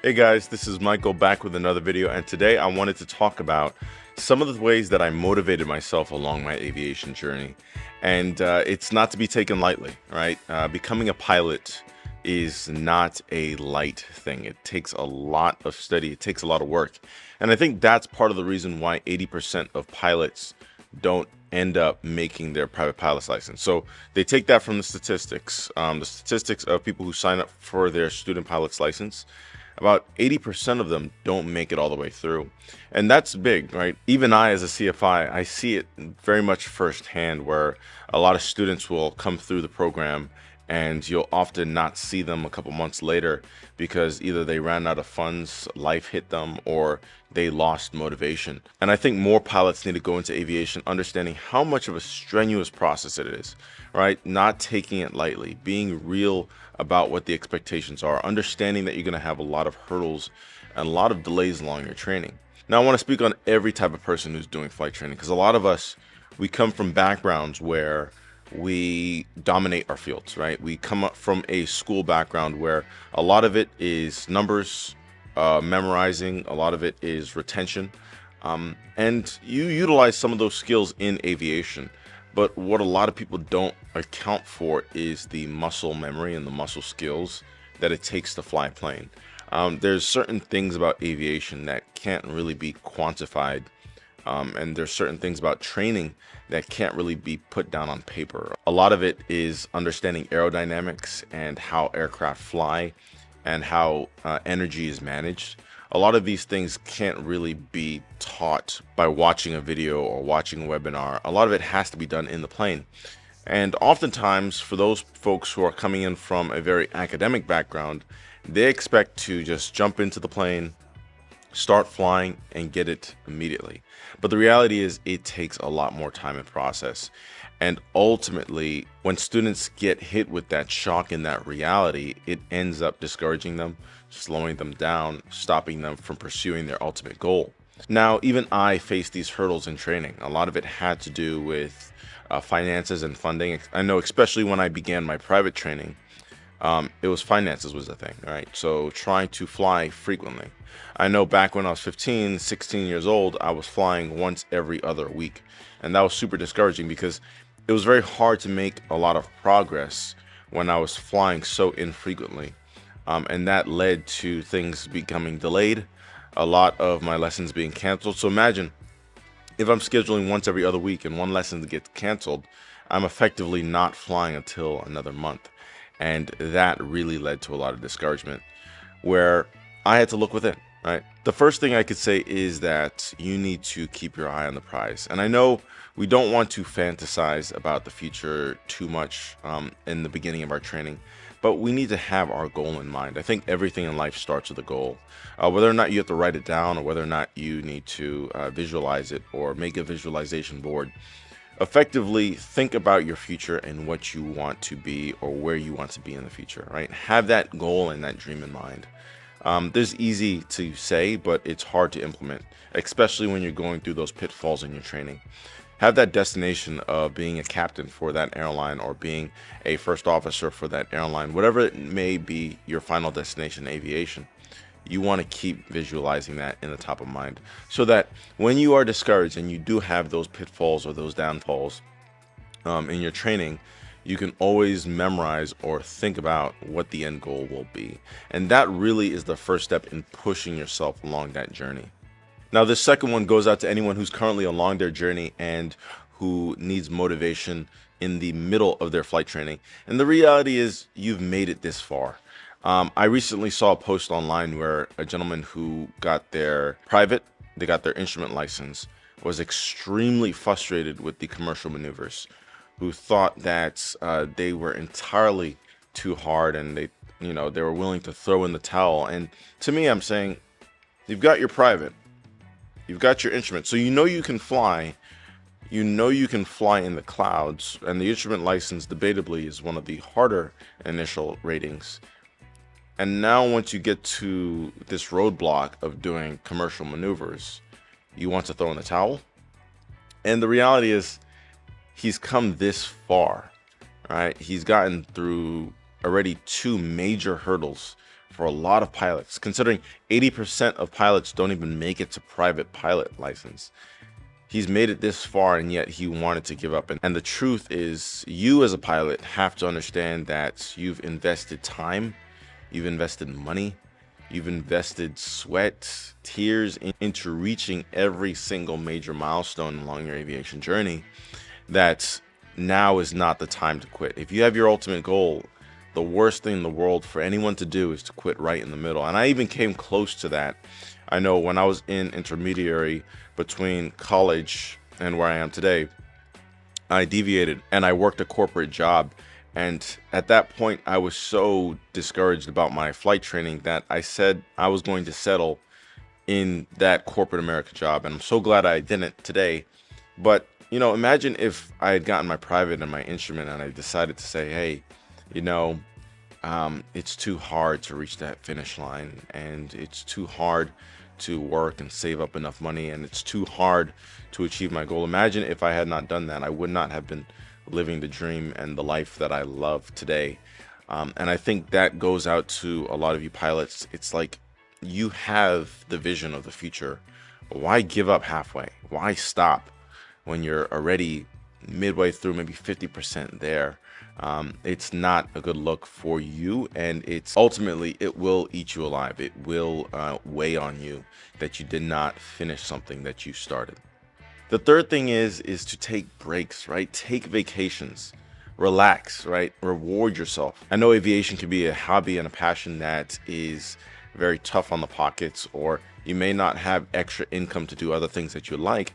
Hey guys, this is Michael back with another video, and today I wanted to talk about some of the ways that I motivated myself along my aviation journey. And it's not to be taken lightly, right? Becoming a pilot is not a light thing. It takes a lot of study, it takes a lot of work. And I think that's part of the reason why 80% of pilots don't end up making their private pilot's license. So they take that from the statistics of people who sign up for their student pilot's license. About 80% of them don't make it all the way through. And that's big, right? Even I, as a CFI, I see it very much firsthand where a lot of students will come through the program and you'll often not see them a couple months later because either they ran out of funds, life hit them, or they lost motivation. And I think more pilots need to go into aviation understanding how much of a strenuous process it is, right? Not taking it lightly, being real about what the expectations are, understanding that you're going to have a lot of hurdles and a lot of delays along your training. Now, I want to speak on every type of person who's doing flight training because a lot of us, we come from backgrounds where we dominate our fields, right? We come up from a school background where a lot of it is numbers, memorizing, a lot of it is retention. And you utilize some of those skills in aviation. But what a lot of people don't account for is the muscle memory and the muscle skills that it takes to fly a plane. There's certain things about aviation that can't really be quantified, and there's certain things about training that can't really be put down on paper. A lot of it is understanding aerodynamics and how aircraft fly and how energy is managed. A lot of these things can't really be taught by watching a video or watching a webinar. A lot of it has to be done in the plane. And oftentimes, for those folks who are coming in from a very academic background, they expect to just jump into the plane, start flying, and get it immediately. But the reality is it takes a lot more time and process. And ultimately, when students get hit with that shock and that reality, it ends up discouraging them, slowing them down, stopping them from pursuing their ultimate goal. Now, even I faced these hurdles in training. A lot of it had to do with finances and funding. I know, especially when I began my private training, it was finances was the thing, right? So trying to fly frequently. I know back when I was 15, 16 years old, I was flying once every other week. And that was super discouraging because it was very hard to make a lot of progress when I was flying so infrequently. And that led to things becoming delayed, a lot of my lessons being canceled. So imagine if I'm scheduling once every other week and one lesson gets canceled, I'm effectively not flying until another month. And that really led to a lot of discouragement where I had to look within, right? The first thing I could say is that you need to keep your eye on the prize. And I know we don't want to fantasize about the future too much in the beginning of our training, but we need to have our goal in mind. I think everything in life starts with a goal. Whether or not you have to write it down or whether or not you need to visualize it or make a visualization board, effectively think about your future and what you want to be or where you want to be in the future, right? Have that goal and that dream in mind. This is easy to say, but it's hard to implement, especially when you're going through those pitfalls in your training. Have that destination of being a captain for that airline or being a first officer for that airline, whatever it may be, your final destination in aviation. You want to keep visualizing that in the top of mind so that when you are discouraged and you do have those pitfalls or those downfalls in your training, you can always memorize or think about what the end goal will be. And that really is the first step in pushing yourself along that journey. Now, this second one goes out to anyone who's currently along their journey and who needs motivation in the middle of their flight training. And the reality is you've made it this far. I recently saw a post online where a gentleman who got their they got their instrument license, was extremely frustrated with the commercial maneuvers, who thought that they were entirely too hard and they were willing to throw in the towel. And to me, I'm saying, you've got your private, you've got your instrument, so you can fly. You know you can fly in the clouds, and the instrument license debatably is one of the harder initial ratings. And now once you get to this roadblock of doing commercial maneuvers, you want to throw in the towel? And the reality is he's come this far, right? He's gotten through already two major hurdles for a lot of pilots, considering 80% of pilots don't even make it to private pilot license. He's made it this far, and yet he wanted to give up. And the truth is, you as a pilot have to understand that you've invested time, you've invested money, you've invested sweat, tears into reaching every single major milestone along your aviation journey, that now is not the time to quit. If you have your ultimate goal, the worst thing in the world for anyone to do is to quit right in the middle. And I even came close to that. I know when I was in intermediary between college and where I am today, I deviated and I worked a corporate job. And at that point, I was so discouraged about my flight training that I said I was going to settle in that corporate America job. And I'm so glad I didn't today. But, imagine if I had gotten my private and my instrument and I decided to say, hey, it's too hard to reach that finish line, and it's too hard to work and save up enough money, and it's too hard to achieve my goal. Imagine if I had not done that. I would not have been living the dream and the life that I love today. And I think that goes out to a lot of you pilots. It's like, you have the vision of the future. Why give up halfway? Why stop when you're already midway through, maybe 50% there? It's not a good look for you, and it's ultimately, it will eat you alive. It will weigh on you that you did not finish something that you started. The third thing is to take breaks, right? Take vacations, relax, right? Reward yourself. I know aviation can be a hobby and a passion that is very tough on the pockets, or you may not have extra income to do other things that you like,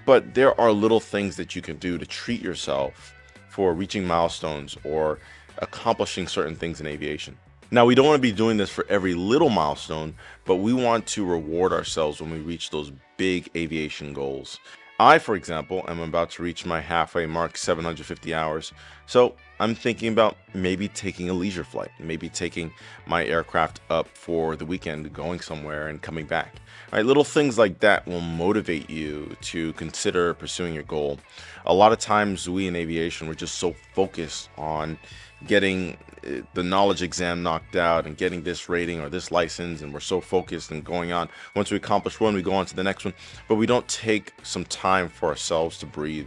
but there are little things that you can do to treat yourself for reaching milestones or accomplishing certain things in aviation. Now, we don't want to be doing this for every little milestone, but we want to reward ourselves when we reach those big aviation goals. I, for example, am about to reach my halfway mark, 750 hours. So I'm thinking about maybe taking a leisure flight, maybe taking my aircraft up for the weekend, going somewhere and coming back. All right, little things like that will motivate you to consider pursuing your goal. A lot of times we in aviation, we're just so focused on getting the knowledge exam knocked out and getting this rating or this license, and we're so focused and going on. Once we accomplish one, we go on to the next one, but we don't take some time for ourselves to breathe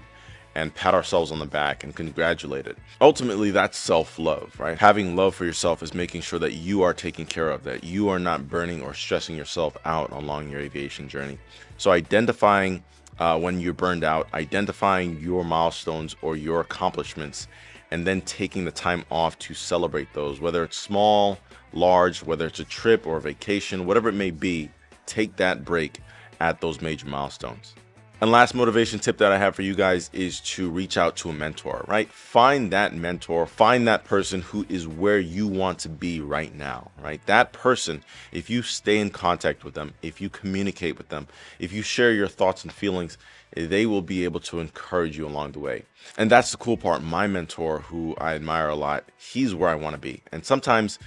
and pat ourselves on the back and congratulate it. Ultimately, that's self-love, right? Having love for yourself is making sure that you are taken care of, that you are not burning or stressing yourself out along your aviation journey. So identifying when you're burned out, identifying your milestones or your accomplishments, and then taking the time off to celebrate those, whether it's small, large, whether it's a trip or a vacation, whatever it may be, take that break at those major milestones. And last motivation tip that I have for you guys is to reach out to a mentor, right? Find that mentor, find that person who is where you want to be right now, right? That person, if you stay in contact with them, if you communicate with them, if you share your thoughts and feelings, they will be able to encourage you along the way. And that's the cool part. My mentor, who I admire a lot, he's where I want to be. And sometimes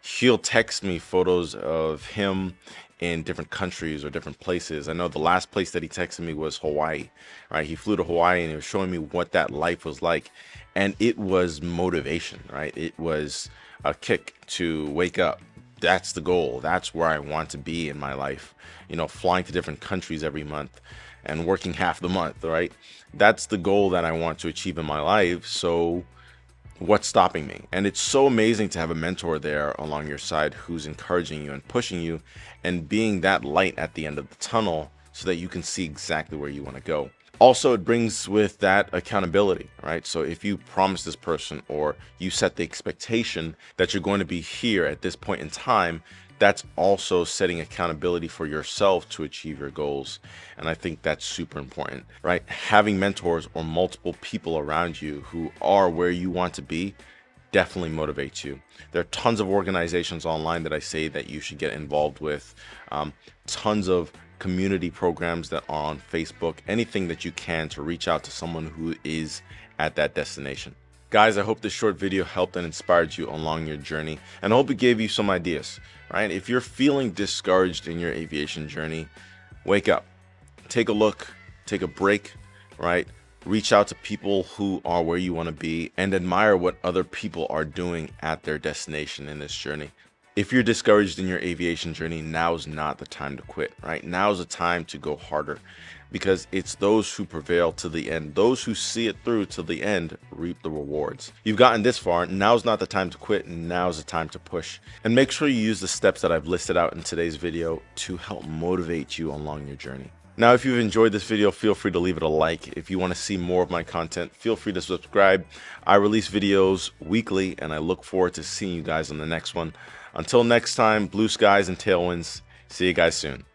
he'll text me photos of him in different countries or different places. I know the last place that he texted me was Hawaii, right? He flew to Hawaii and he was showing me what that life was like. And it was motivation, right? It was a kick to wake up. That's the goal. That's where I want to be in my life. Flying to different countries every month and working half the month, right? That's the goal that I want to achieve in my life. So what's stopping me? And it's so amazing to have a mentor there along your side who's encouraging you and pushing you and being that light at the end of the tunnel so that you can see exactly where you want to go. Also, it brings with that accountability, right? So if you promise this person or you set the expectation that you're going to be here at this point in time, that's also setting accountability for yourself to achieve your goals. And I think that's super important, right? Having mentors or multiple people around you who are where you want to be definitely motivates you. There are tons of organizations online that I say that you should get involved with, tons of community programs that are on Facebook, anything that you can to reach out to someone who is at that destination. Guys, I hope this short video helped and inspired you along your journey, and I hope it gave you some ideas, right? If you're feeling discouraged in your aviation journey, wake up, take a look, take a break, right? Reach out to people who are where you want to be and admire what other people are doing at their destination in this journey. If you're discouraged in your aviation journey, now's not the time to quit, right? Now's the time to go harder, because it's those who prevail to the end. Those who see it through to the end reap the rewards. You've gotten this far. Now's not the time to quit. Now's the time to push. And make sure you use the steps that I've listed out in today's video to help motivate you along your journey. Now, if you've enjoyed this video, feel free to leave it a like. If you want to see more of my content, feel free to subscribe. I release videos weekly, and I look forward to seeing you guys on the next one. Until next time, blue skies and tailwinds. See you guys soon.